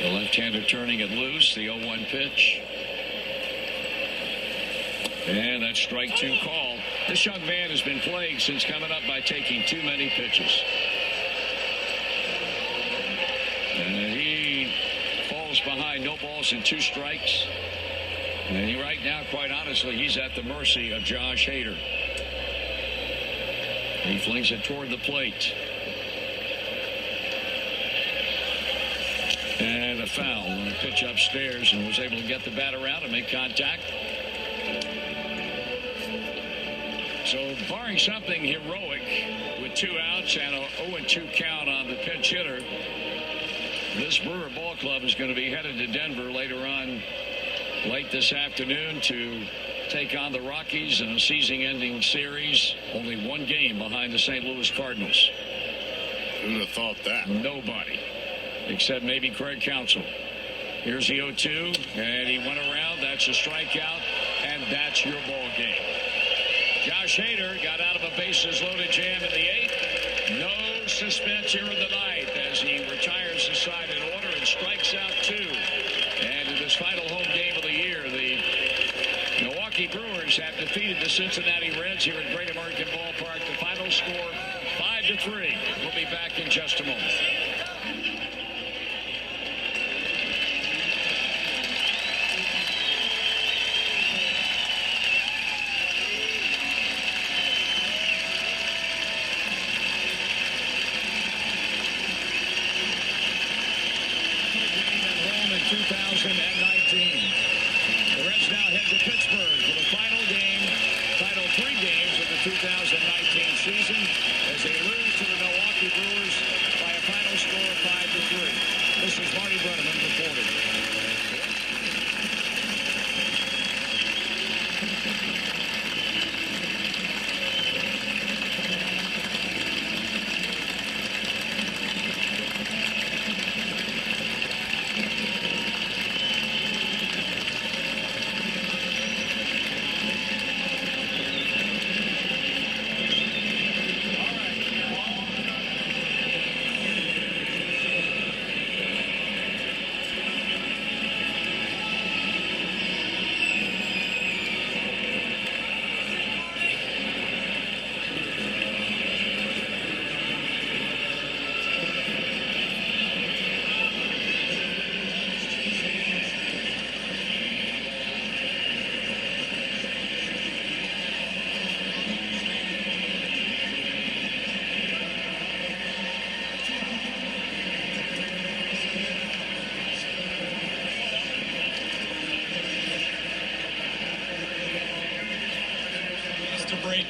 The left-hander turning it loose. The 0-1 pitch. And that's strike two call. This young man has been plagued since coming up by taking too many pitches. And he falls behind, no balls and 2 strikes. And right now, quite honestly, he's at the mercy of Josh Hader. He flings it toward the plate. And a foul on a pitch upstairs, and was able to get the bat around and make contact. So barring something heroic with 2 outs and a 0-2 count on the pinch hitter, this Brewer ball club is going to be headed to Denver later on late this afternoon to take on the Rockies in a season-ending series. Only 1 game behind the St. Louis Cardinals. Who'd have thought that? Nobody, except maybe Craig Counsell. Here's the 0-2, and he went around. That's a strikeout, and that's your ball game. Josh Hader got out of a bases-loaded jam in the 8th. No suspense here in the 9th as he retires the side in order and strikes out 2. And in his final home game of the year, the Milwaukee Brewers have defeated the Cincinnati Reds here at Great American Ballpark. The final score, 5-3. We'll be back in just a moment. This is Marty Brenneman reporting. Break.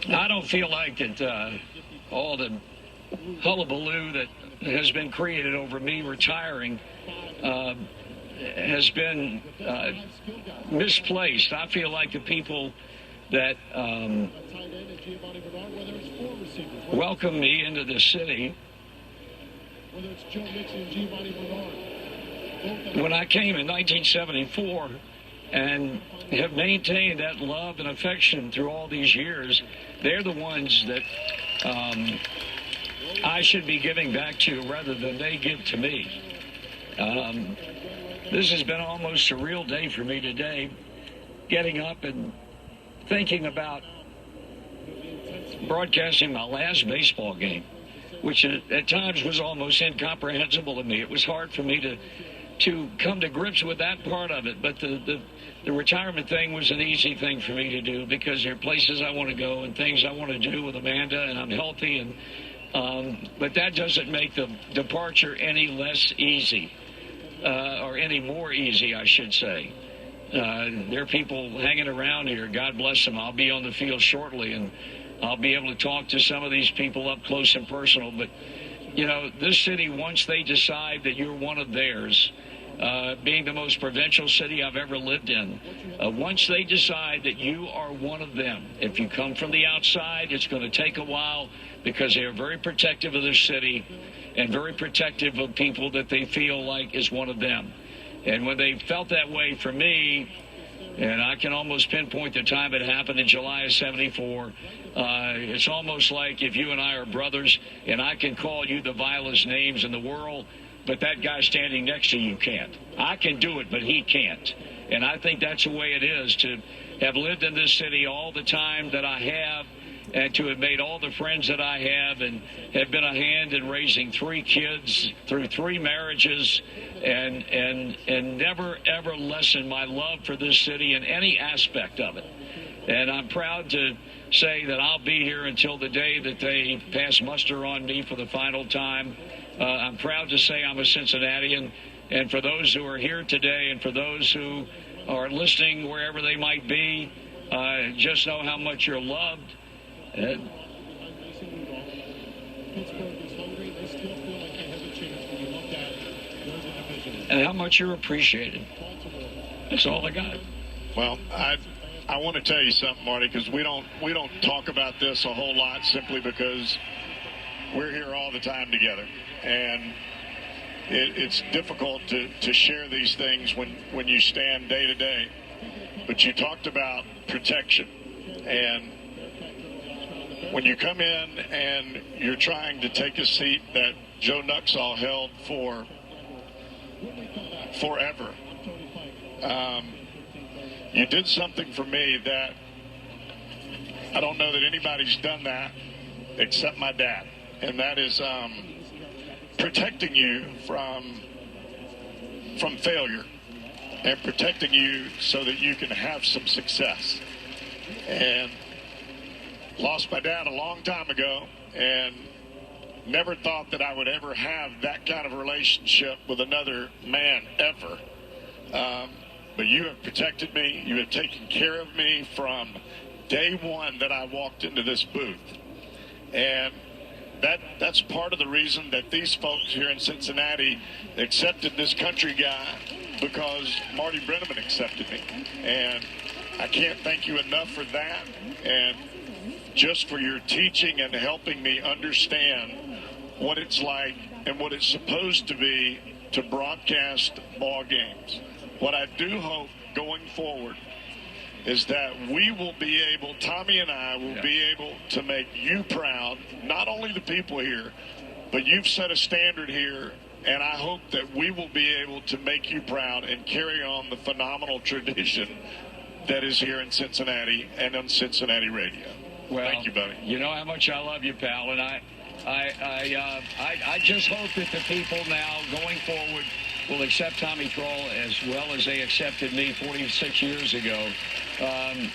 I don't feel like that all the hullabaloo that has been created over me retiring has been misplaced. I feel like the people that welcome me into the city. When I came in 1974 and have maintained that love and affection through all these years, they're the ones that I should be giving back to rather than they give to me. This has been almost a real day for me today, getting up and thinking about broadcasting my last baseball game, which at times was almost incomprehensible to me. It was hard for me to come to grips with that part of it, but the retirement thing was an easy thing for me to do because there are places I want to go and things I want to do with Amanda, and I'm healthy, and but that doesn't make the departure any less easy, or any more easy, I should say. There are people hanging around here. God bless them. I'll be on the field shortly, and I'll be able to talk to some of these people up close and personal. But, you know, this city, once they decide that you're one of theirs, being the most provincial city I've ever lived in, once they decide that you are one of them, if you come from the outside, it's going to take a while because they are very protective of their city and very protective of people that they feel like is one of them. And when they felt that way for me, and I can almost pinpoint the time it happened in July of 74, it's almost like if you and I are brothers, and I can call you the vilest names in the world, but that guy standing next to you can't. I can do it, but he can't. And I think that's the way it is to have lived in this city all the time that I have, and to have made all the friends that I have, and have been a hand in raising 3 kids through 3 marriages, and never, ever lessen my love for this city in any aspect of it. And I'm proud to say that I'll be here until the day that they pass muster on me for the final time. I'm proud to say I'm a Cincinnatian. And for those who are here today, and for those who are listening wherever they might be, just know how much you're loved. And how much you're appreciated. That's all I got. Well, I want to tell you something, Marty, because we don't talk about this a whole lot simply because we're here all the time together, and it's difficult to share these things when you stand day to day. But you talked about protection, and when you come in and you're trying to take a seat that Joe Nuxall held for forever, you did something for me that I don't know that anybody's done that except my dad, and that is protecting you from failure and protecting you so that you can have some success. And lost my dad a long time ago, and never thought that I would ever have that kind of relationship with another man ever. But you have protected me. You have taken care of me from day one that I walked into this booth. And that's part of the reason that these folks here in Cincinnati accepted this country guy, because Marty Brenneman accepted me. And I can't thank you enough for that, and just for your teaching and helping me understand what it's like and what it's supposed to be to broadcast ball games. What I do hope going forward is that we will be able, Tommy and I will be able to make you proud, not only the people here, but you've set a standard here, and I hope that we will be able to make you proud and carry on the phenomenal tradition that is here in Cincinnati and on Cincinnati radio. Well, thank you, buddy. You know how much I love you, pal, and I just hope that the people now going forward will accept Tommy Thrall as well as they accepted me 46 years ago.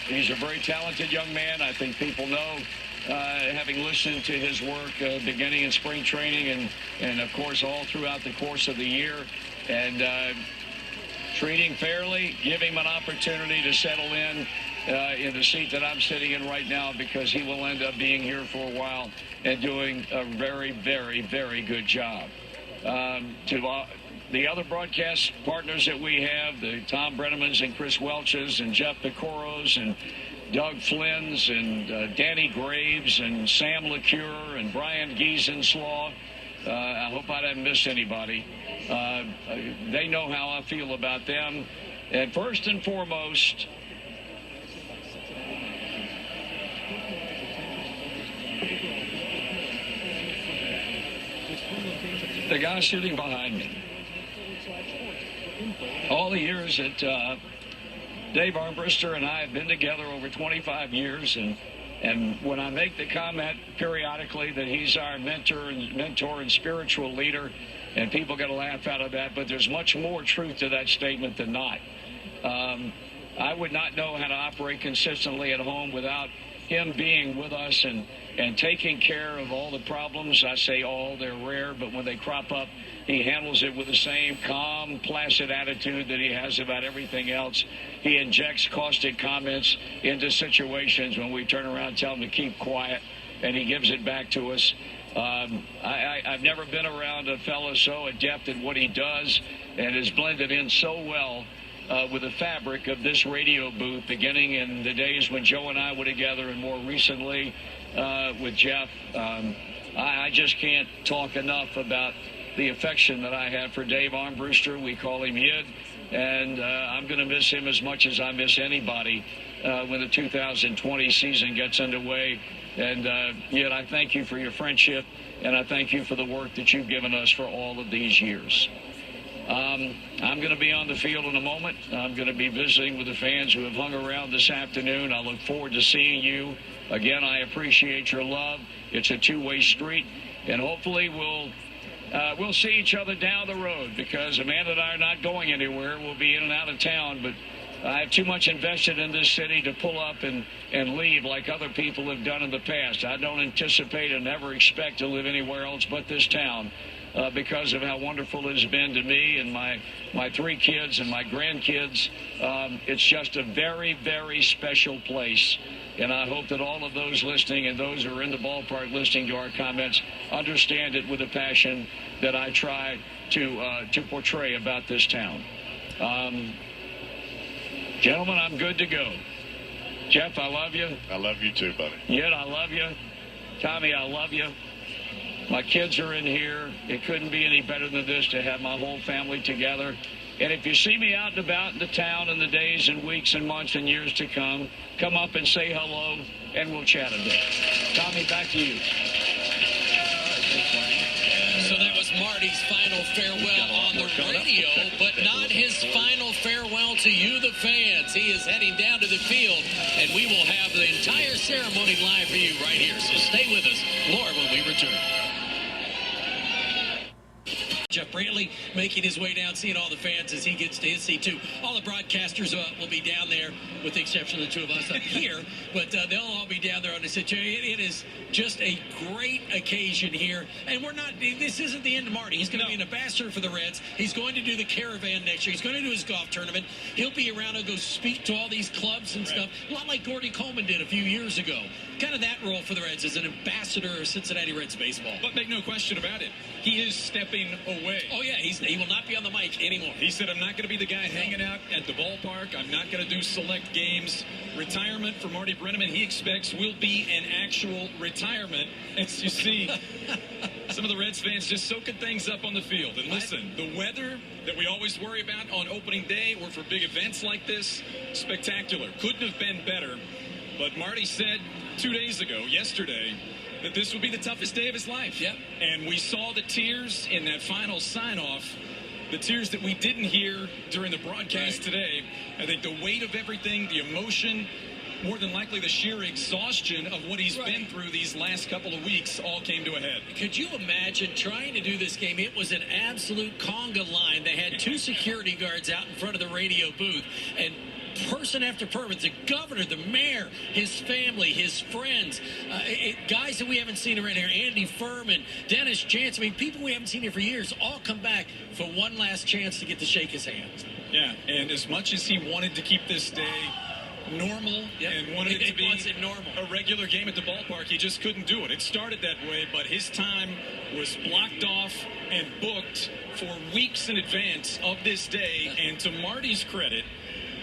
He's a very talented young man. I think people know, having listened to his work beginning in spring training and of course all throughout the course of the year, and treating fairly, giving him an opportunity to settle in the seat that I'm sitting in right now, because he will end up being here for a while and doing a very, very, very good job. To the other broadcast partners that we have, the Tom Brennemans and Chris Welches and Jeff Picoros and Doug Flynn's and Danny Graves and Sam LeCure and Brian Giesenslaw. I hope I didn't miss anybody. They know how I feel about them. And first and foremost, the guy sitting behind me. All the years that Dave Armbruster and I have been together, over 25 years, and when I make the comment periodically that he's our mentor and spiritual leader, and people get a laugh out of that, but there's much more truth to that statement than not. I would not know how to operate consistently at home without him being with us and taking care of all the problems. I say all, they're rare, but when they crop up, he handles it with the same calm, placid attitude that he has about everything else. He injects caustic comments into situations when we turn around and tell him to keep quiet, and he gives it back to us. I've never been around a fellow so adept at what he does and has blended in so well with the fabric of this radio booth, beginning in the days when Joe and I were together, and more recently with Jeff. I just can't talk enough about the affection that I have for Dave Armbruster. We call him Yid, and I'm going to miss him as much as I miss anybody when the 2020 season gets underway. And Yid, I thank you for your friendship, and I thank you for the work that you've given us for all of these years. I'm going to be on the field in a moment. I'm going to be visiting with the fans who have hung around this afternoon. I look forward to seeing you. Again, I appreciate your love. It's a two-way street, and hopefully we'll see each other down the road, because Amanda and I are not going anywhere. We'll be in and out of town, but I have too much invested in this city to pull up and leave like other people have done in the past. I don't anticipate and never expect to live anywhere else but this town. Because of how wonderful it has been to me and my three kids and my grandkids. It's just a very, very special place. And I hope that all of those listening and those who are in the ballpark listening to our comments understand it with the passion that I try to portray about this town. Gentlemen, I'm good to go. Jeff, I love you. I love you too, buddy. Yet, I love you. Tommy, I love you. My kids are in here. It couldn't be any better than this to have my whole family together. And if you see me out and about in the town in the days and weeks and months and years to come up and say hello, and we'll chat a bit. Tommy, back to you. So that was Marty's final farewell on the radio, but not his final farewell to you, the fans. He is heading down to the field, and we will have the entire ceremony live for you right here. So stay with us. More when we return. Jeff Brantley making his way down, seeing all the fans as he gets to his seat, too. All the broadcasters will be down there, with the exception of the two of us up here, but they'll all be down there on the situation. It is just a great occasion here, and this isn't the end of Marty. He's going to be an ambassador for the Reds. He's going to do the Caravan next year. He's going to do his golf tournament. He'll be around and go speak to all these clubs and stuff, a lot like Gordy Coleman did a few years ago. Kind of that role for the Reds as an ambassador of Cincinnati Reds baseball. But make no question about it, he is stepping away. Oh, yeah, he will not be on the mic anymore. He said, I'm not going to be the guy hanging out at the ballpark. I'm not going to do select games. Retirement for Marty Brenneman, he expects, will be an actual retirement. As you see, some of the Reds fans just soaking things up on the field. And listen, the weather that we always worry about on opening day or for big events like this, spectacular. Couldn't have been better. But Marty said 2 days ago, yesterday, that this would be the toughest day of his life. Yep. And we saw the tears in that final sign-off, the tears that we didn't hear during the broadcast today. I think the weight of everything, the emotion, more than likely the sheer exhaustion of what he's been through these last couple of weeks all came to a head. Could you imagine trying to do this game? It was an absolute conga line. They had two security guards out in front of the radio booth, and person after person, the governor, the mayor, his family, his friends, guys that we haven't seen around here, Andy Furman, Dennis Chance, people we haven't seen here for years, all come back for one last chance to get to shake his hand. Yeah, and as much as he wanted to keep this day normal and wanted it to be a regular game at the ballpark, he just couldn't do it. It started that way, but his time was blocked off and booked for weeks in advance of this day, and to Marty's credit,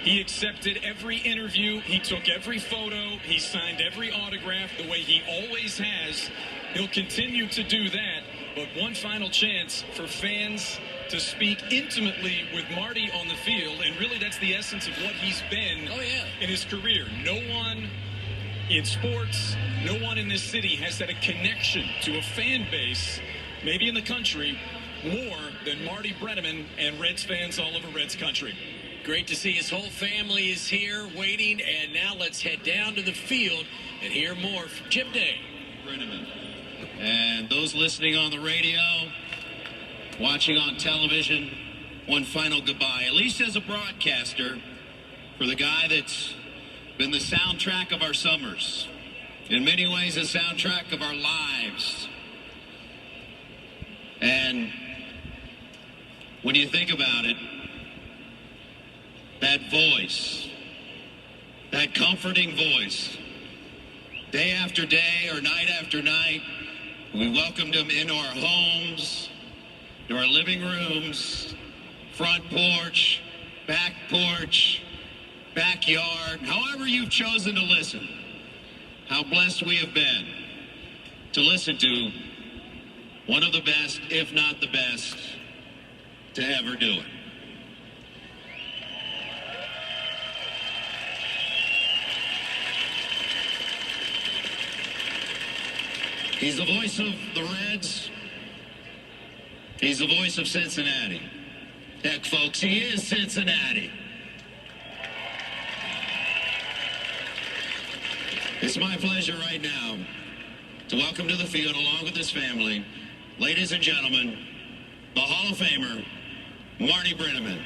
he accepted every interview. He took every photo. He signed every autograph the way he always has. He'll continue to do that. But one final chance for fans to speak intimately with Marty on the field. And really, that's the essence of what he's been in his career. No one in sports, no one in this city has had a connection to a fan base, maybe in the country, more than Marty Brenneman and Reds fans all over Reds country. Great to see his whole family is here waiting, and now let's head down to the field and hear more from Jim Day. Brenneman. And those listening on the radio, watching on television, one final goodbye, at least as a broadcaster, for the guy that's been the soundtrack of our summers, in many ways the soundtrack of our lives. And when you think about it, that voice, that comforting voice, day after day or night after night, we welcomed him into our homes, to our living rooms, front porch, backyard, however you've chosen to listen. How blessed we have been to listen to one of the best, if not the best, to ever do it. He's the voice of the Reds. He's the voice of Cincinnati. Heck, folks, he is Cincinnati. It's my pleasure right now to welcome to the field, along with his family, ladies and gentlemen, the Hall of Famer, Marty Brenneman.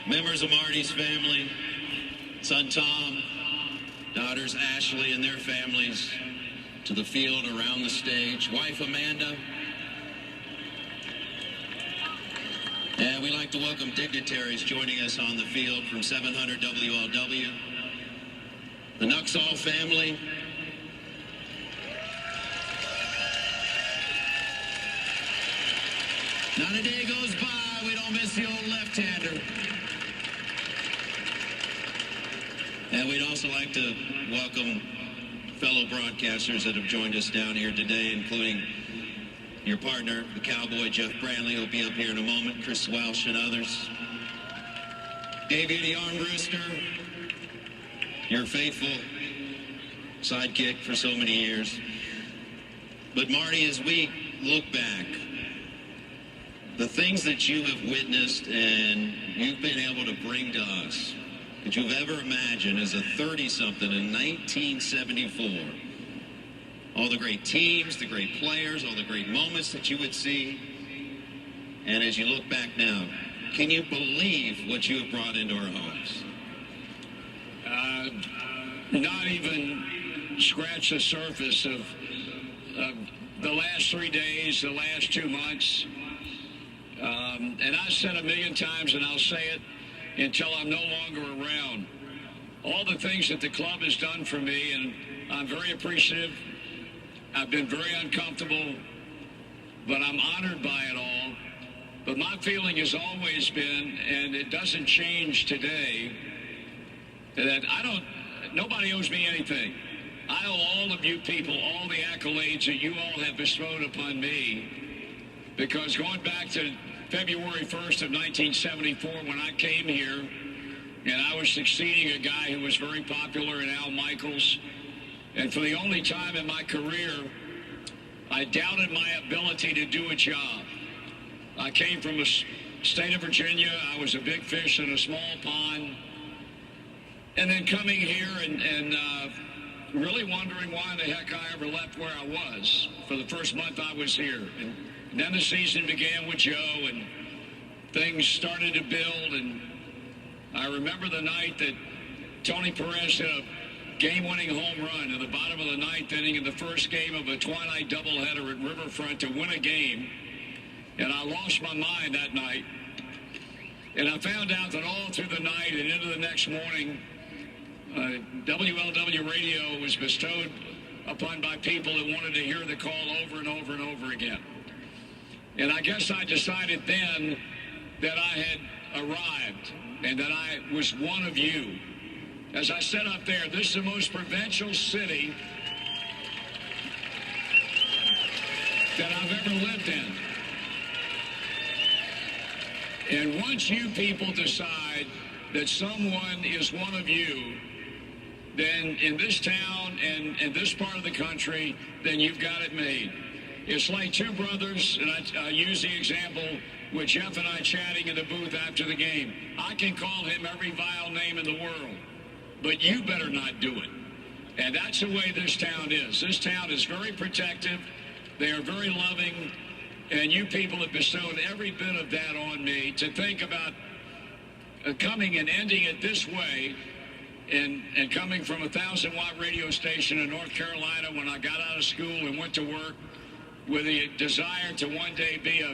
Members of Marty's family, son Tom, daughters Ashley and their families, to the field around the stage, wife Amanda. And we'd like to welcome dignitaries joining us on the field from 700 WLW, the Nuxall family, not a day goes by we don't miss the old left-hander. And we'd also like to welcome fellow broadcasters that have joined us down here today, including your partner, the Cowboy, Jeff Brantley, who'll be up here in a moment, Chris Welsh and others. Davey the Armbruster, your faithful sidekick for so many years. But Marty, as we look back, the things that you have witnessed and you've been able to bring to us, that you've ever imagined as a 30-something in 1974. All the great teams, the great players, all the great moments that you would see. And as you look back now, can you believe what you have brought into our homes? Not even scratch the surface of the last 3 days, the last 2 months. And I've said a million times, and I'll say it until I'm no longer around. All the things that the club has done for me, and I'm very appreciative. I've been very uncomfortable, but I'm honored by it all. But my feeling has always been, and it doesn't change today, that nobody owes me anything. I owe all of you people all the accolades that you all have bestowed upon me, because going back to February 1st of 1974 when I came here, and I was succeeding a guy who was very popular in Al Michaels, and for the only time in my career, I doubted my ability to do a job. I came from the state of Virginia. I was a big fish in a small pond. And then coming here and really wondering why the heck I ever left where I was for the first month I was here. And then the season began with Joe, and things started to build. And I remember the night that Tony Perez hit a game-winning home run in the bottom of the ninth inning in the first game of a twilight doubleheader at Riverfront to win a game. And I lost my mind that night. And I found out that all through the night and into the next morning, WLW radio was bestowed upon by people that wanted to hear the call over and over and over again. And I guess I decided then that I had arrived and that I was one of you. As I said up there, this is the most provincial city that I've ever lived in. And once you people decide that someone is one of you, then in this town and in this part of the country, then you've got it made. It's like two brothers, and I use the example with Jeff and I chatting in the booth after the game. I can call him every vile name in the world, but you better not do it. And that's the way this town is. This town is very protective. They are very loving. And you people have bestowed every bit of that on me to think about coming and ending it this way and coming from a 1,000-watt radio station in North Carolina when I got out of school and went to work with a desire to one day be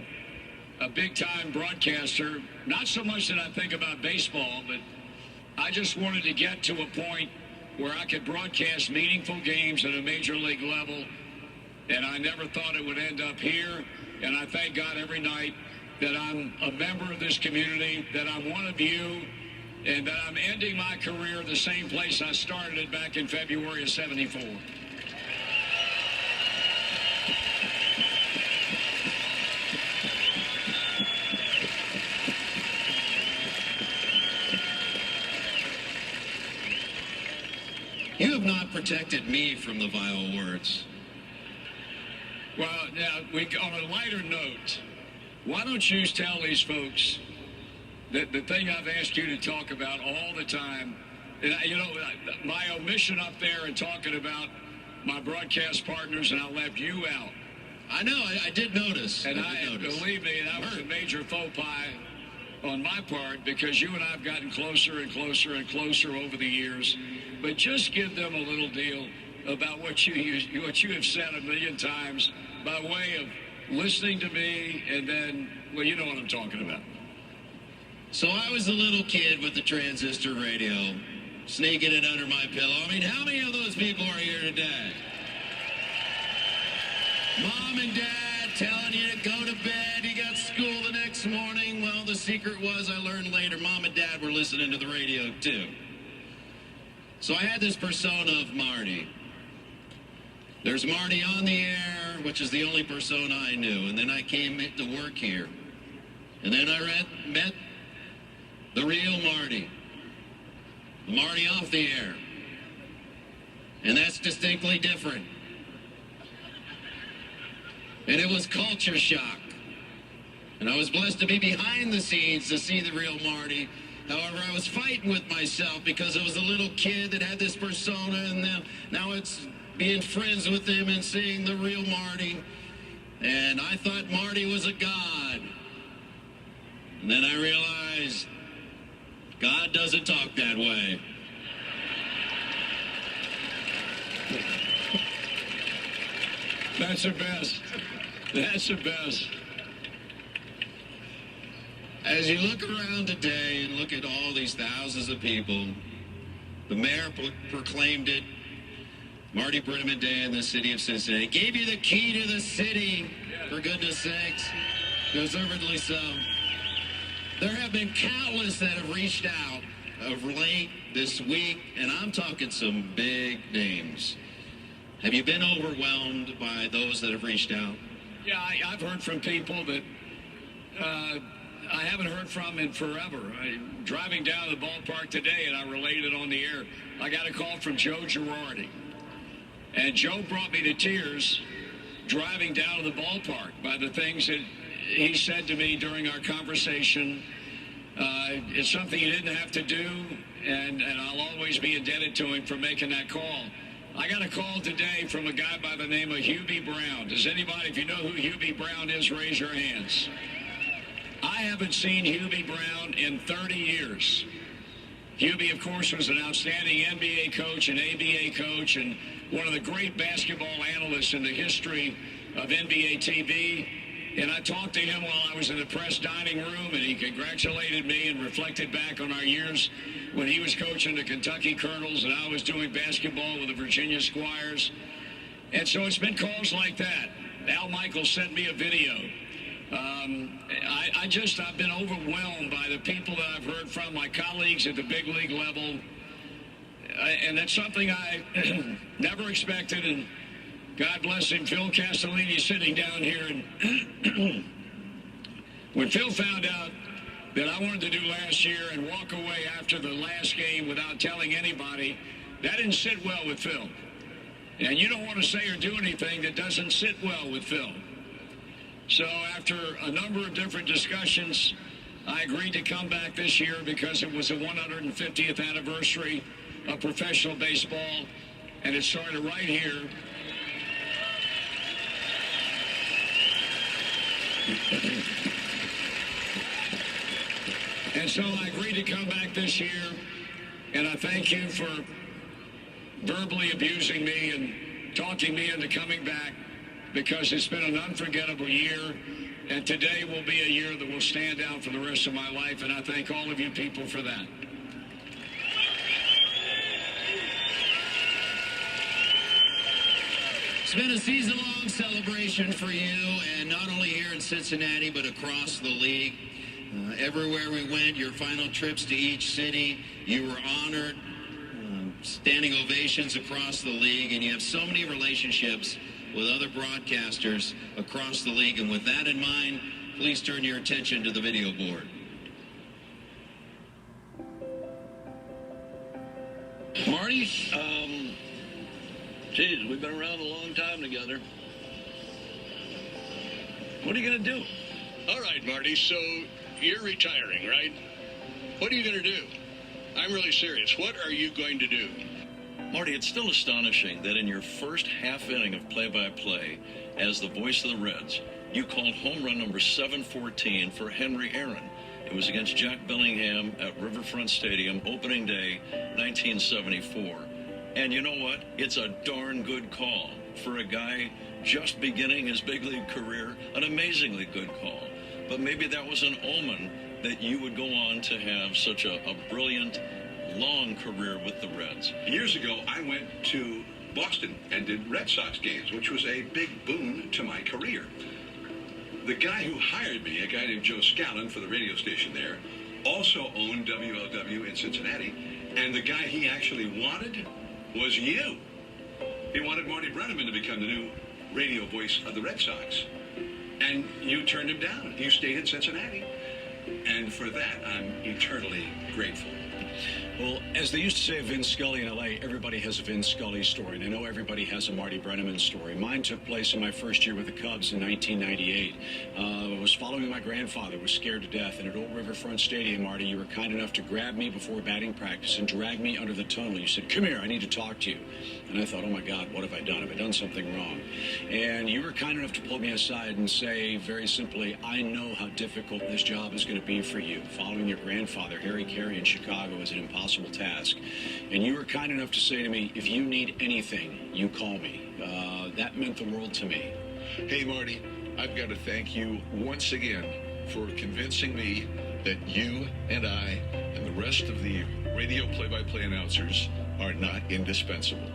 a big-time broadcaster. Not so much that I think about baseball, but I just wanted to get to a point where I could broadcast meaningful games at a major league level, and I never thought it would end up here. And I thank God every night that I'm a member of this community, that I'm one of you, and that I'm ending my career the same place I started it back in February of '74. You have not protected me from the vile words. Well, now, on a lighter note, why don't you tell these folks that the thing I've asked you to talk about all the time, and, you know, my omission up there and talking about my broadcast partners, and I left you out. I know, I did notice. And believe me, that was a major faux pas on my part, because you and I have gotten closer and closer and closer over the years. But just give them a little deal about what you have said a million times by way of listening to me, and then, well, you know what I'm talking about. So I was a little kid with the transistor radio, sneaking it under my pillow. I mean, how many of those people are here today? Mom and Dad telling you to go to bed, you got school the next morning. Well, the secret was, I learned later, Mom and Dad were listening to the radio too. So I had this persona of Marty. There's Marty on the air, which is the only persona I knew. And then I came to work here. And then I met the real Marty. The Marty off the air. And that's distinctly different. And it was culture shock. And I was blessed to be behind the scenes to see the real Marty. However, I was fighting with myself because I was a little kid that had this persona, and now it's being friends with him and seeing the real Marty. And I thought Marty was a god. And then I realized God doesn't talk that way. That's the best. That's the best. As you look around today and look at all these thousands of people, the mayor proclaimed it Marty Brenneman Day in the city of Cincinnati. Gave you the key to the city, for goodness sakes. Deservedly so. There have been countless that have reached out of late this week, and I'm talking some big names. Have you been overwhelmed by those that have reached out? Yeah, I've heard from people that I haven't heard from in forever. Driving down to the ballpark today, and I relayed it on the air, I got a call from Joe Girardi. And Joe brought me to tears driving down to the ballpark by the things that he said to me during our conversation. It's something he didn't have to do, and I'll always be indebted to him for making that call. I got a call today from a guy by the name of Hubie Brown. Does anybody, if you know who Hubie Brown is, raise your hands. I haven't seen Hubie Brown in 30 years. Hubie, of course, was an outstanding NBA coach, an ABA coach, and one of the great basketball analysts in the history of NBA TV. And I talked to him while I was in the press dining room, and he congratulated me and reflected back on our years when he was coaching the Kentucky Colonels and I was doing basketball with the Virginia Squires. And so it's been calls like that. Al Michaels sent me a video. I've been overwhelmed by the people that I've heard from, my colleagues at the big league level. And that's something I never expected. And God bless him, Phil Castellini sitting down here. And when Phil found out that I wanted to do last year and walk away after the last game without telling anybody, that didn't sit well with Phil. And you don't want to say or do anything that doesn't sit well with Phil. So after a number of different discussions, I agreed to come back this year because it was the 150th anniversary of professional baseball, and it started right here. And so I agreed to come back this year, and I thank you for verbally abusing me and talking me into coming back, because it's been an unforgettable year, and today will be a year that will stand out for the rest of my life, and I thank all of you people for that. It's been a season-long celebration for you, and not only here in Cincinnati, but across the league. Everywhere we went, your final trips to each city, you were honored, standing ovations across the league, and you have so many relationships with other broadcasters across the league. And with that in mind, please turn your attention to the video board. Marty, geez, we've been around a long time together. What are you going to do? All right, Marty, so you're retiring, right? What are you going to do? I'm really serious. What are you going to do? Marty, it's still astonishing that in your first half inning of play-by-play as the voice of the Reds, you called home run number 714 for Henry Aaron. It was against Jack Bellingham at Riverfront Stadium, opening day, 1974. And you know what? It's a darn good call. For a guy just beginning his big league career, an amazingly good call. But maybe that was an omen that you would go on to have such a brilliant, long career with the Reds. Years ago, I went to Boston and did Red Sox games, which was a big boon to my career. The guy who hired me, a guy named Joe Scallon for the radio station there, also owned WLW in Cincinnati, and the guy he actually wanted was you. He wanted Marty Brenneman to become the new radio voice of the Red Sox, and you turned him down. You stayed in Cincinnati, and for that, I'm eternally grateful. Well, as they used to say of Vin Scully in L.A., everybody has a Vin Scully story, and I know everybody has a Marty Brenneman story. Mine took place in my first year with the Cubs in 1998. I was following my grandfather, was scared to death, and at Old Riverfront Stadium, Marty, you were kind enough to grab me before batting practice and drag me under the tunnel. You said, "Come here, I need to talk to you." And I thought, oh my God, what have I done? Have I done something wrong? And you were kind enough to pull me aside and say very simply, I know how difficult this job is going to be for you. Following your grandfather, Harry Carey, in Chicago is an impossible task. And you were kind enough to say to me, if you need anything, you call me. That meant the world to me. Hey, Marty, I've got to thank you once again for convincing me that you and I and the rest of the radio play-by-play announcers are not indispensable.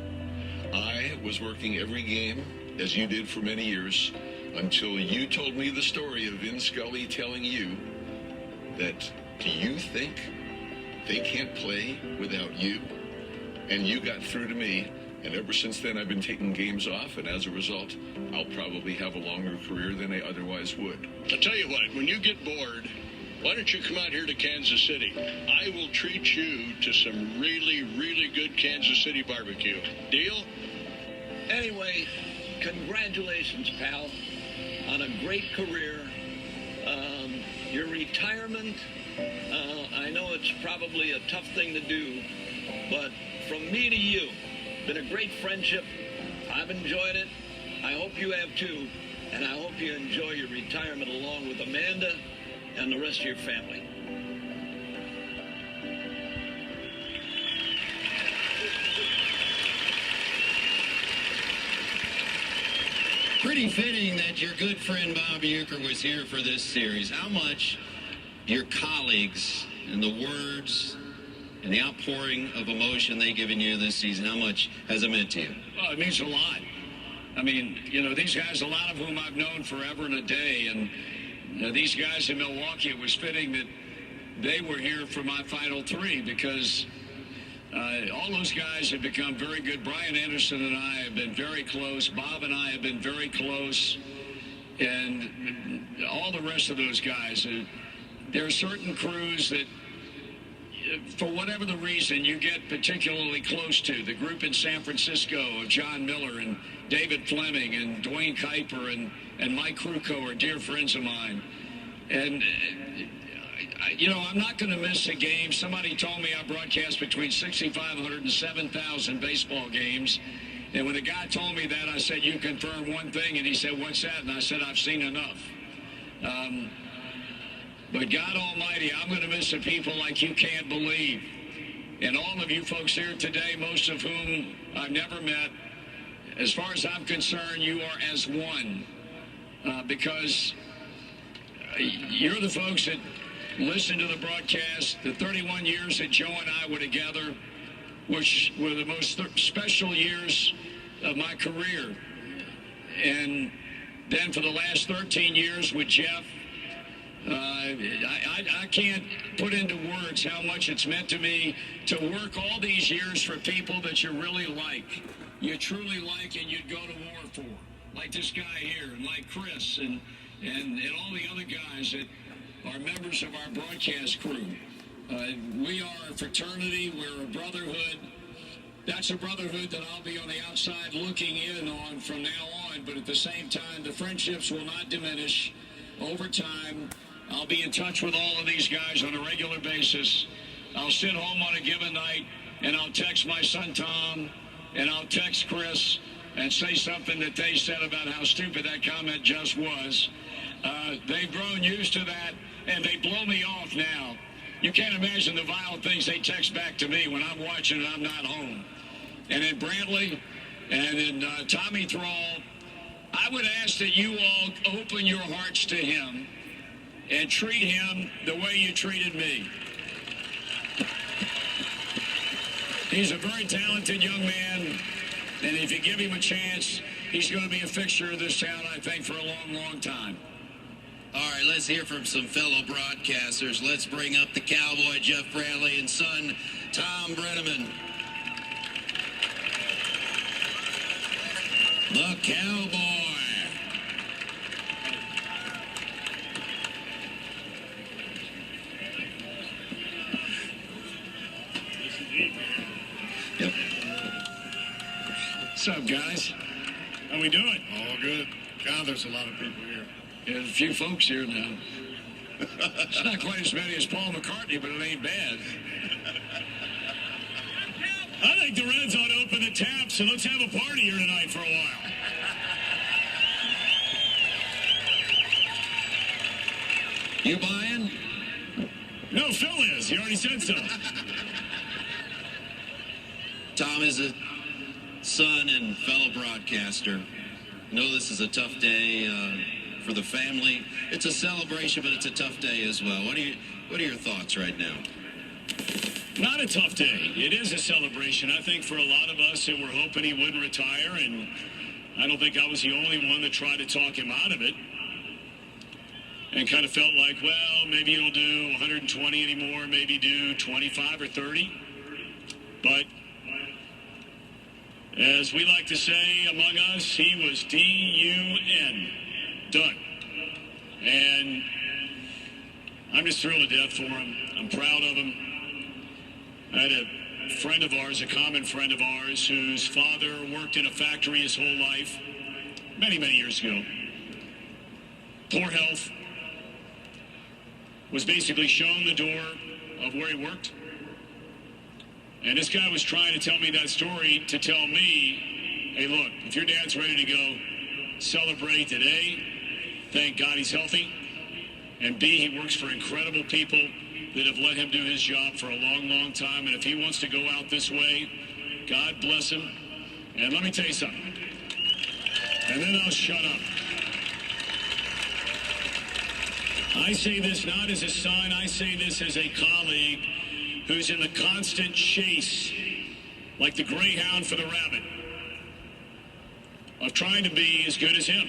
I was working every game, as you did for many years, until you told me the story of Vin Scully telling you that, do you think they can't play without you? And you got through to me, and ever since then I've been taking games off, and as a result, I'll probably have a longer career than I otherwise would. I'll tell you what, when you get bored, why don't you come out here to Kansas City? I will treat you to some really, really good Kansas City barbecue. Deal? Anyway, congratulations, pal, on a great career. Your retirement, I know it's probably a tough thing to do, but from me to you, been a great friendship. I've enjoyed it. I hope you have too, and I hope you enjoy your retirement along with Amanda and the rest of your family. Pretty fitting that your good friend Bob Euchre was here for this series. How much your colleagues and the words and the outpouring of emotion they've given you this season, how much has it meant to you? Well, it means a lot. I mean, these guys, a lot of whom I've known forever and a day, and these guys in Milwaukee, it was fitting that they were here for my final three because all those guys have become very good. Brian Anderson and I have been very close. Bob and I have been very close. And all the rest of those guys, there are certain crews that, for whatever the reason, you get particularly close to. The group in San Francisco of John Miller and David Fleming and Dwayne Kuiper and Mike Krukow are dear friends of mine. And I'm not going to miss a game. Somebody told me I broadcast between 6,500 and 7,000 baseball games. And when the guy told me that, I said, you confirm one thing. And he said, what's that? And I said, I've seen enough. But God Almighty, I'm going to miss the people like you can't believe. And all of you folks here today, most of whom I've never met, as far as I'm concerned, you are as one. Because you're the folks that listen to the broadcast. The 31 years that Joe and I were together, which were the most special years of my career. And then for the last 13 years with Jeff, I can't put into words how much it's meant to me to work all these years for people that you really like. You truly like and you'd go to war for. Like this guy here, and like Chris, and all the other guys that are members of our broadcast crew. We are a fraternity. We're a brotherhood. That's a brotherhood that I'll be on the outside looking in on from now on. But at the same time, the friendships will not diminish over time. I'll be in touch with all of these guys on a regular basis. I'll sit home on a given night, and I'll text my son Tom, and I'll text Chris and say something that they said about how stupid that comment just was. They've grown used to that, and they blow me off now. You can't imagine the vile things they text back to me when I'm watching and I'm not home. And in Brantley and in Tommy Thrall, I would ask that you all open your hearts to him and treat him the way you treated me. He's a very talented young man, and if you give him a chance, he's going to be a fixture of this town, I think, for a long, long time. All right, let's hear from some fellow broadcasters. Let's bring up the Cowboy, Jeff Brantley, and son, Tom Brenneman. The Cowboy. Yep. What's up, guys? How we doing? All good. God, there's a lot of people here. There's a few folks here now. It's not quite as many as Paul McCartney, but it ain't bad. I think the Reds ought to open the taps, and let's have a party here tonight for a while. You buying? No, Phil is. He already said so. Tom is a son and fellow broadcaster. I know this is a tough day for the family. It's a celebration, but it's a tough day as well. What are your thoughts right now? Not a tough day. It is a celebration. I think for a lot of us that were hoping he wouldn't retire, and I don't think I was the only one that tried to talk him out of it. And kind of felt like, well, maybe he'll do 120 anymore, maybe do 25 or 30. But as we like to say among us, he was D-U-N. Done. And I'm just thrilled to death for him. I'm proud of him. I had a friend of ours, a common friend of ours, whose father worked in a factory his whole life, many, many years ago. Poor health. Was basically shown the door of where he worked. And this guy was trying to tell me that story to tell me, hey, look, if your dad's ready to go, celebrate today. Thank God he's healthy. And B, he works for incredible people that have let him do his job for a long, long time. And if he wants to go out this way, God bless him. And let me tell you something. and then I'll shut up. I say this not as a son, I say this as a colleague who's in the constant chase, like the greyhound for the rabbit, of trying to be as good as him.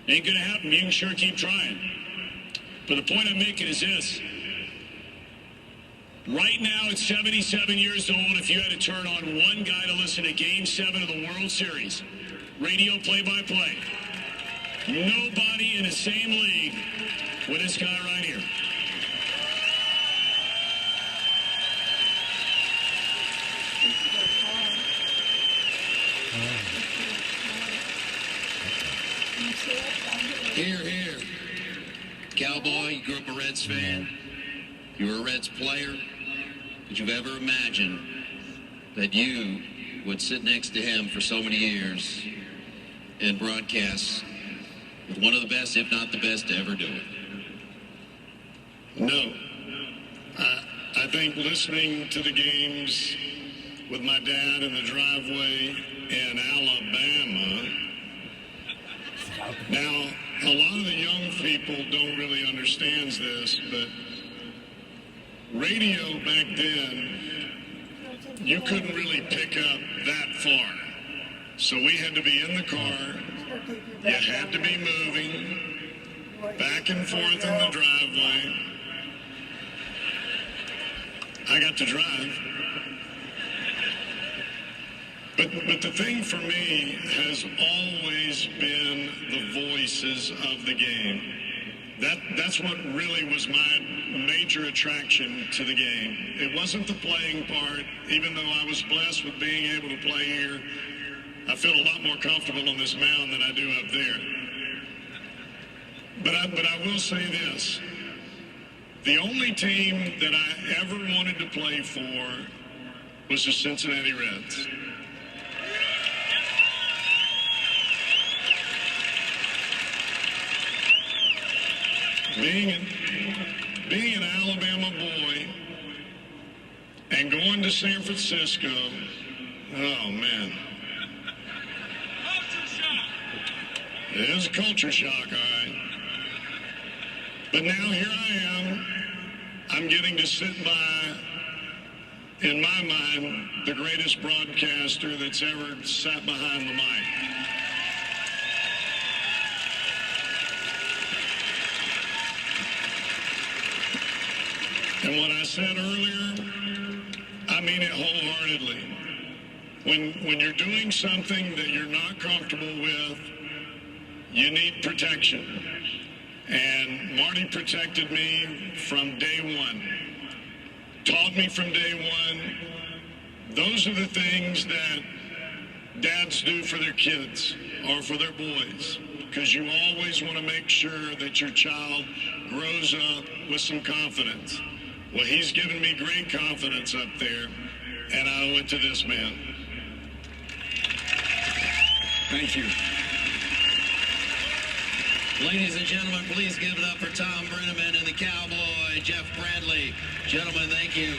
Ain't gonna happen. You can sure keep trying. But the point I'm making is this. Right now, at 77 years old, if you had to turn on one guy to listen to Game 7 of the World Series, radio play-by-play, nobody in the same league with this guy right here. Here, here. Cowboy, you grew up a Reds fan. You were a Reds player. Did you ever imagine that you would sit next to him for so many years and broadcast with one of the best, if not the best, to ever do it? No. I think listening to the games with my dad in the driveway in Alabama. Now, a lot of the young people don't really understand this, but radio back then, you couldn't really pick up that far. So we had to be in the car. You had to be moving back and forth in the driveway. I got to drive. But the thing for me has always been the voices of the game. That's what really was my major attraction to the game. It wasn't the playing part. Even though I was blessed with being able to play here, I feel a lot more comfortable on this mound than I do up there. But I will say this. The only team that I ever wanted to play for was the Cincinnati Reds. Being an Alabama boy and going to San Francisco, oh man. It is a culture shock, all right. But now here I am. I'm getting to sit by, in my mind, the greatest broadcaster that's ever sat behind the mic. And what I said earlier, I mean it wholeheartedly. When you're doing something that you're not comfortable with, you need protection. And Marty protected me from day one. Taught me from day one. Those are the things that dads do for their kids or for their boys. Because you always want to make sure that your child grows up with some confidence. Well, he's given me great confidence up there, and I owe it to this man. Thank you. Ladies and gentlemen, please give it up for Tom Brenneman and the Cowboy, Jeff Bradley. Gentlemen, thank you.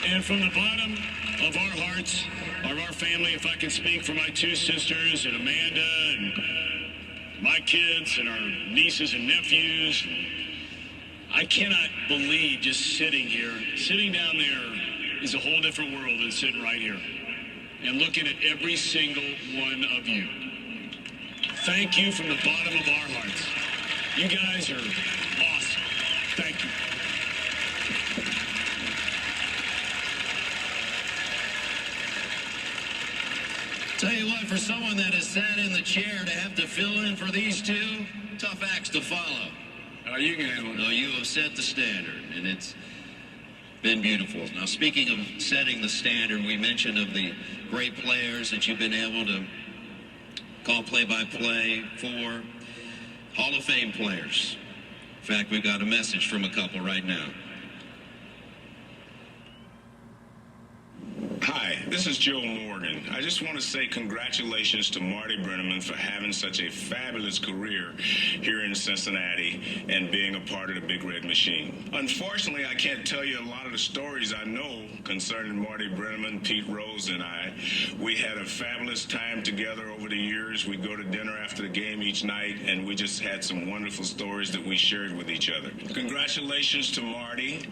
And from the bottom of our hearts, of our family, if I can speak for my two sisters and Amanda and my kids and our nieces and nephews, I cannot believe just sitting here. Sitting down there is a whole different world than sitting right here and looking at every single one of you. Thank you from the bottom of our hearts. You guys are awesome. Thank you. Tell you what, for someone that has sat in the chair to have to fill in for these two, tough acts to follow. You can handle it. No, you have set the standard, and it's been beautiful. Now, speaking of setting the standard, we mentioned of the great players that you've been able to call play-by-play for, Hall of Fame players. In fact, we've got a message from a couple right now. Hi. Hi, this is Joe Morgan. I just want to say congratulations to Marty Brenneman for having such a fabulous career here in Cincinnati and being a part of the Big Red Machine. Unfortunately, I can't tell you a lot of the stories I know concerning Marty Brenneman, Pete Rose, and I. We had a fabulous time together over the years. We'd go to dinner after the game each night, and we just had some wonderful stories that we shared with each other. Congratulations to Marty.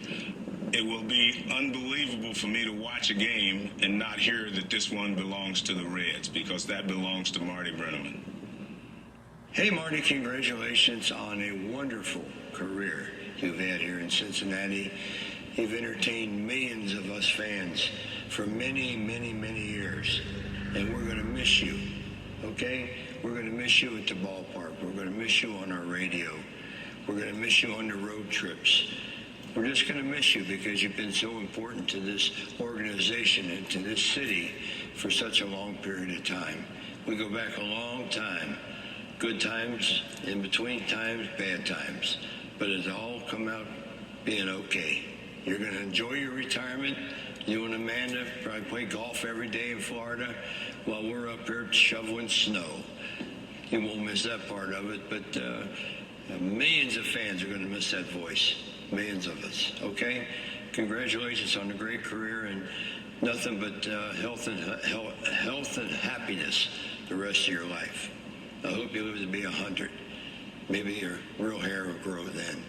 It will be unbelievable for me to watch a game and not hear that this one belongs to the Reds, because that belongs to Marty Brenneman. Hey, Marty, congratulations on a wonderful career you've had here in Cincinnati. You've entertained millions of us fans for many, many, many years, and we're going to miss you, okay? We're going to miss you at the ballpark. We're going to miss you on our radio. We're going to miss you on the road trips. We're just going to miss you because you've been so important to this organization and to this city for such a long period of time. We go back a long time. Good times, in between times, bad times. But it's all come out being okay. You're going to enjoy your retirement. You and Amanda probably play golf every day in Florida while we're up here shoveling snow. You won't miss that part of it, but millions of fans are going to miss that voice. Millions of us, okay? Congratulations on a great career, and nothing but health and happiness the rest of your life. I hope you live to be 100. Maybe your real hair will grow then.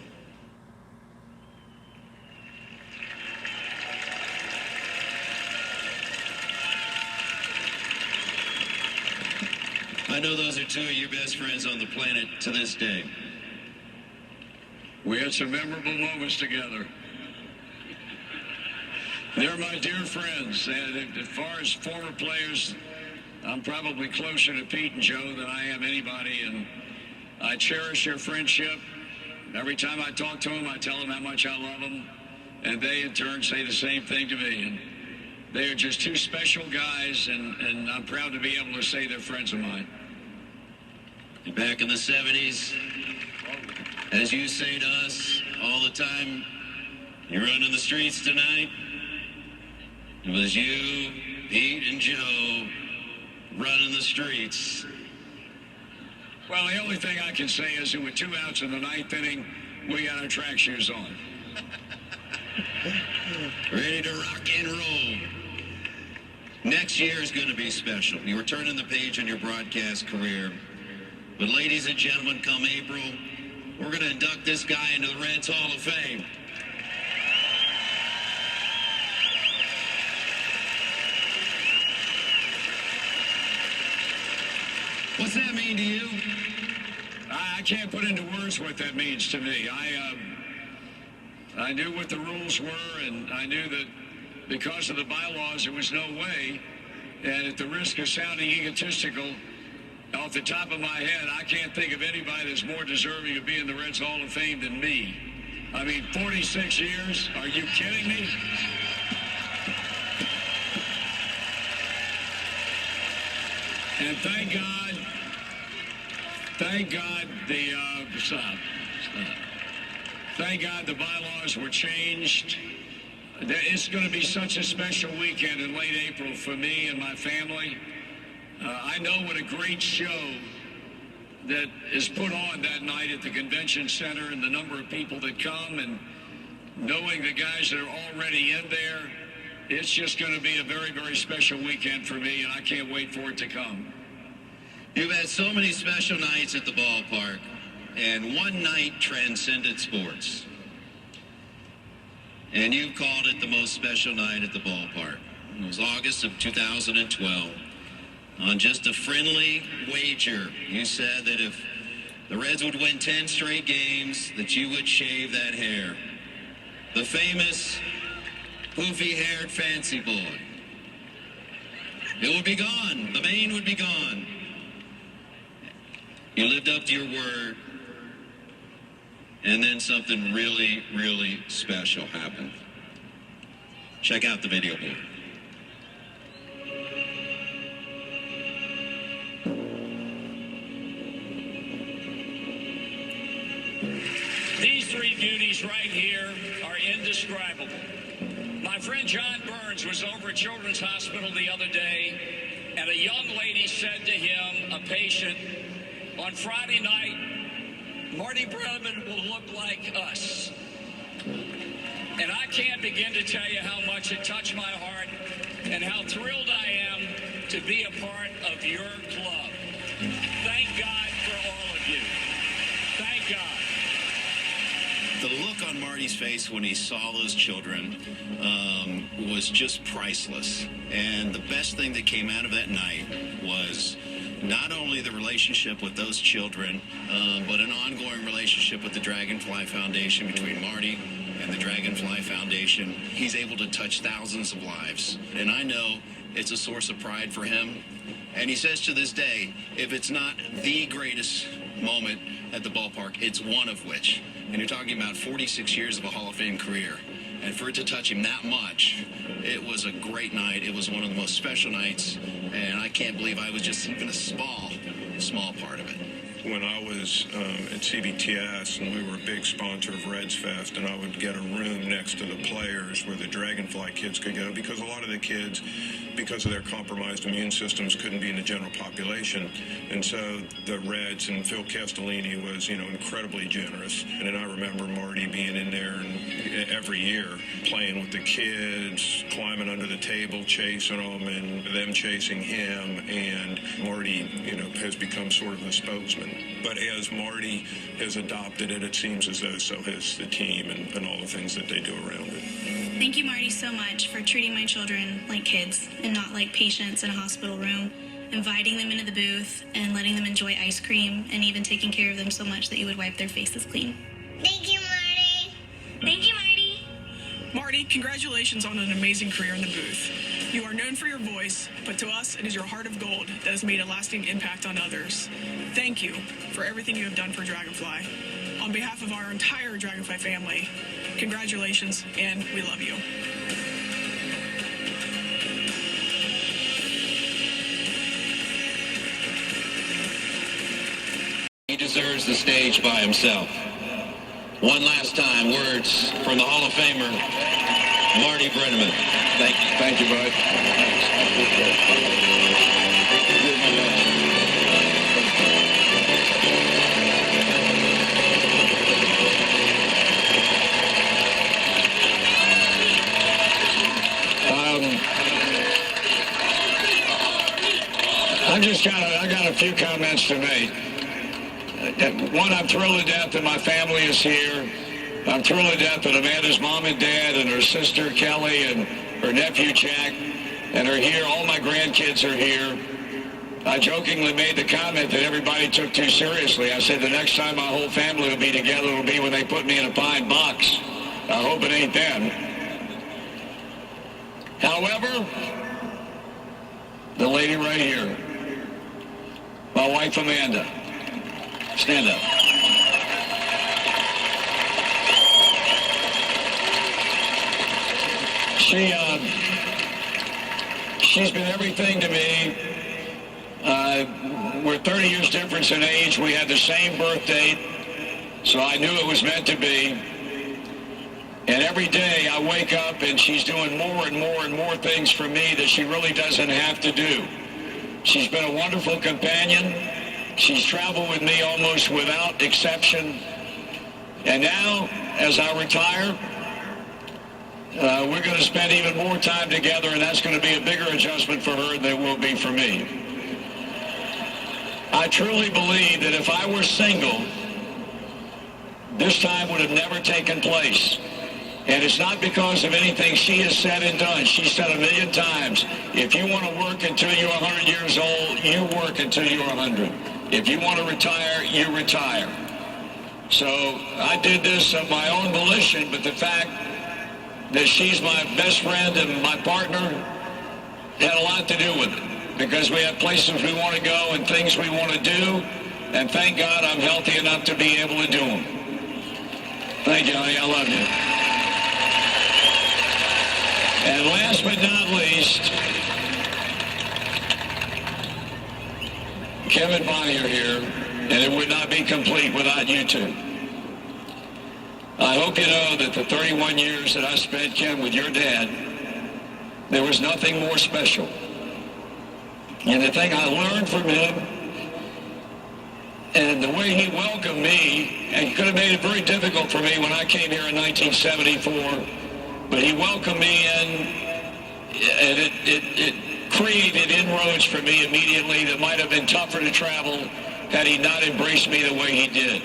I know those are two of your best friends on the planet to this day. We had some memorable moments together. They're my dear friends, and as far as former players, I'm probably closer to Pete and Joe than I am anybody, and I cherish their friendship. Every time I talk to them, I tell them how much I love them, and they in turn say the same thing to me. And they are just two special guys, and I'm proud to be able to say they're friends of mine. Back in the 70s, as you say to us all the time, you're running the streets tonight. It was you, Pete, and Joe running the streets. Well, the only thing I can say is that with 2 outs in the 9th inning, we got our track shoes on. Ready to rock and roll. Next year is going to be special. You were turning the page on your broadcast career. But ladies and gentlemen, come April, we're going to induct this guy into the Reds Hall of Fame. What's that mean to you? I can't put into words what that means to me. I knew what the rules were, and I knew that because of the bylaws, there was no way. And at the risk of sounding egotistical, off the top of my head, I can't think of anybody that's more deserving of being in the Reds Hall of Fame than me. I mean, 46 years? Are you kidding me? And thank God the bylaws were changed. It's going to be such a special weekend in late April for me and my family. I know what a great show that is put on that night at the convention center, and the number of people that come, and knowing the guys that are already in there, it's just going to be a very, very special weekend for me, and I can't wait for it to come. You've had so many special nights at the ballpark, and one night transcended sports. And you called it the most special night at the ballpark. It was August of 2012. On just a friendly wager, you said that if the Reds would win 10 straight games, that you would shave that hair. The famous poofy-haired fancy boy. It would be gone. The mane would be gone. You lived up to your word, and then something really, really special happened. Check out the video board. These three beauties right here are indescribable. My friend John Burns was over at Children's Hospital the other day, and a young lady said to him, a patient, on Friday night, Marty Brenneman will look like us. And I can't begin to tell you how much it touched my heart and how thrilled I am to be a part of your club. Thank God for all of you. Thank God. The look on Marty's face when he saw those children was just priceless. And the best thing that came out of that night was not only the relationship with those children, but an ongoing relationship with the Dragonfly Foundation between Marty and the Dragonfly Foundation. He's able to touch thousands of lives. And I know it's a source of pride for him. And he says to this day, if it's not the greatest moment at the ballpark, it's one of which. And you're talking about 46 years of a Hall of Fame career. And for it to touch him that much, it was a great night. It was one of the most special nights. And I can't believe I was just even a small part of it. When I was at CBTS, and we were a big sponsor of Reds Fest, and I would get a room next to the players where the Dragonfly kids could go, because a lot of the kids, because of their compromised immune systems, couldn't be in the general population. And so the Reds and Phil Castellini was, incredibly generous. And then I remember Marty being in there and every year playing with the kids, climbing under the table, chasing them, and them chasing him. And Marty, has become sort of the spokesman. But as Marty has adopted it, it seems as though so has the team and all the things that they do around it. Thank you, Marty, so much for treating my children like kids and not like patients in a hospital room, inviting them into the booth and letting them enjoy ice cream, and even taking care of them so much that you would wipe their faces clean. Thank you, Marty. Thank you, Marty. Marty, congratulations on an amazing career in the booth. You are known for your voice, but to us, it is your heart of gold that has made a lasting impact on others. Thank you for everything you have done for Dragonfly. On behalf of our entire Dragonfly family, congratulations, and we love you. He deserves the stage by himself. One last time, words from the Hall of Famer, Marty Brenneman. Thank you, bud. I got a few comments to make. One, I'm thrilled to death that my family is here. I'm thrilled to death that Amanda's mom and dad and her sister Kelly and her nephew Jack and are here. All my grandkids are here. I jokingly made the comment that everybody took too seriously. I said the next time my whole family will be together will be when they put me in a pine box. I hope it ain't then. However, the lady right here, my wife Amanda, stand up. She's been everything to me. We're 30 years difference in age. We had the same birth date, so I knew it was meant to be. And every day I wake up and she's doing more and more and more things for me that she really doesn't have to do. She's been a wonderful companion. She's traveled with me almost without exception. And now, as I retire, we're going to spend even more time together, and that's going to be a bigger adjustment for her than it will be for me. I truly believe that if I were single, this time would have never taken place. And it's not because of anything she has said and done. She said 1,000,000 times, if you want to work until you're 100 years old, you work until you're 100. If you want to retire, you retire. So I did this of my own volition, but the fact that she's my best friend and my partner had a lot to do with it, because we have places we want to go and things we want to do, and thank God I'm healthy enough to be able to do them. Thank you, honey. I love you. And last but not least, Kevin and Bonnie are here, and it would not be complete without you two. I hope you know that the 31 years that I spent, Ken, with your dad, there was nothing more special. And the thing I learned from him, and the way he welcomed me, and he could have made it very difficult for me when I came here in 1974, but he welcomed me in, and it created inroads for me immediately that might have been tougher to travel had he not embraced me the way he did.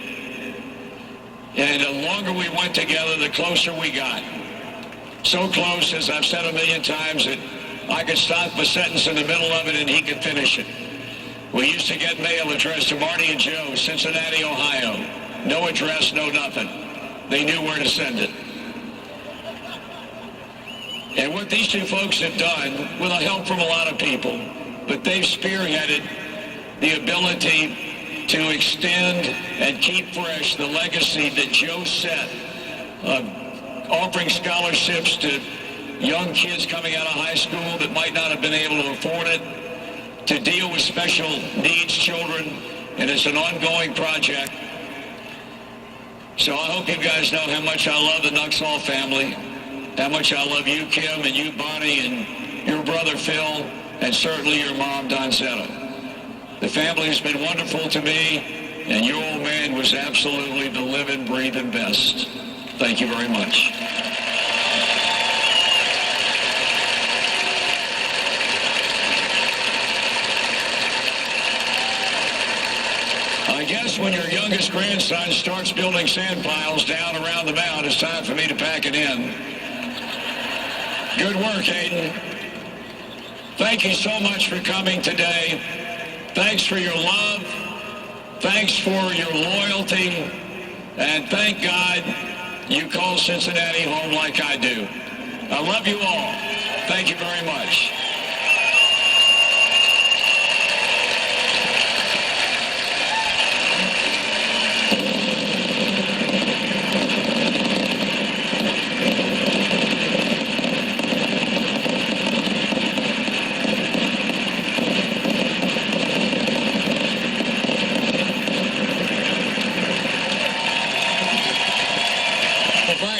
And the longer we went together, the closer we got. So close, as I've said a million times, that I could stop a sentence in the middle of it and he could finish it. We used to get mail addressed to Marty and Joe, Cincinnati, Ohio. No address, no nothing. They knew where to send it. And what these two folks have done, with the help from a lot of people, but they've spearheaded the ability to extend and keep fresh the legacy that Joe set of offering scholarships to young kids coming out of high school that might not have been able to afford it, to deal with special needs children, and it's an ongoing project. So I hope you guys know how much I love the Nuxall family, how much I love you, Kim, and you, Bonnie, and your brother, Phil, and certainly your mom, Donzetta. The family has been wonderful to me, and your old man was absolutely the living, breathing best. Thank you very much. I guess when your youngest grandson starts building sand piles down around the mound, it's time for me to pack it in. Good work, Hayden. Thank you so much for coming today. Thanks for your love. Thanks for your loyalty. And thank God you call Cincinnati home like I do. I love you all. Thank you very much.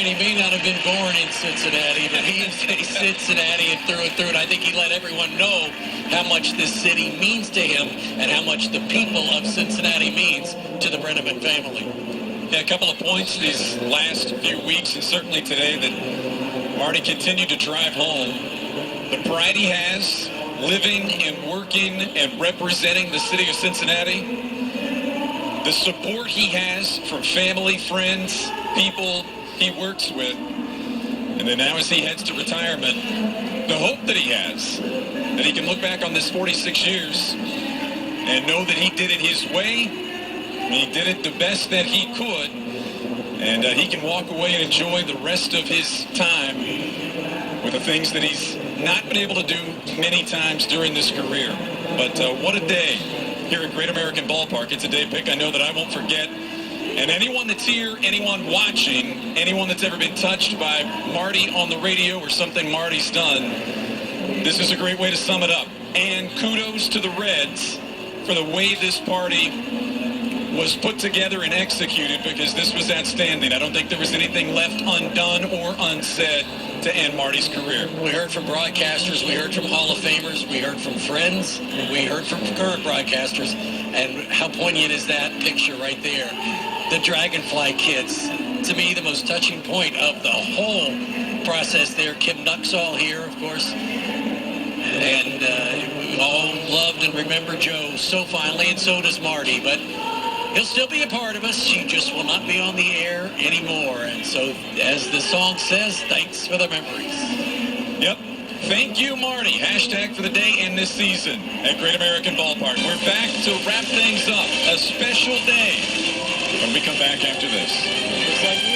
He may not have been born in Cincinnati, but he is a Cincinnati and through. And I think he let everyone know how much this city means to him and how much the people of Cincinnati means to the Brenneman family. Yeah, a couple of points these last few weeks and certainly today that Marty continued to drive home. The pride he has living and working and representing the city of Cincinnati. The support he has from family, friends, people he works with, and then now as he heads to retirement, the hope that he has, that he can look back on this 46 years and know that he did it his way, he did it the best that he could, and he can walk away and enjoy the rest of his time with the things that he's not been able to do many times during this career. But what a day here at Great American Ballpark. It's a day, Pick, I know that I won't forget. And anyone that's here, anyone watching, anyone that's ever been touched by Marty on the radio or something Marty's done, this is a great way to sum it up. And kudos to the Reds for the way this party was put together and executed, because this was outstanding. I don't think there was anything left undone or unsaid to end Marty's career. We heard from broadcasters, we heard from Hall of Famers, we heard from friends, we heard from current broadcasters, and how poignant is that picture right there? The Dragonfly kids, to me, the most touching point of the whole process there. Kim Nuxall here, of course, and we all loved and remember Joe so fondly, and so does Marty, but he'll still be a part of us. He just will not be on the air anymore. And so, as the song says, thanks for the memories. Yep. Thank you, Marty. Hashtag for the day and this season at Great American Ballpark. We're back to wrap things up. A special day when we come back after this.